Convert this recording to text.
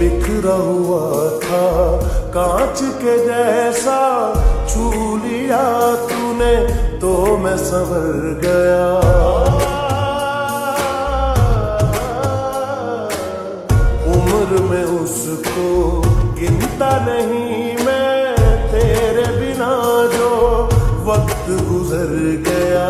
बिखरा हुआ था कांच के जैसा, छू लिया तूने तो मैं संवर गया। उम्र में उसको गिनता नहीं मैं, तेरे बिना जो वक्त गुजर गया।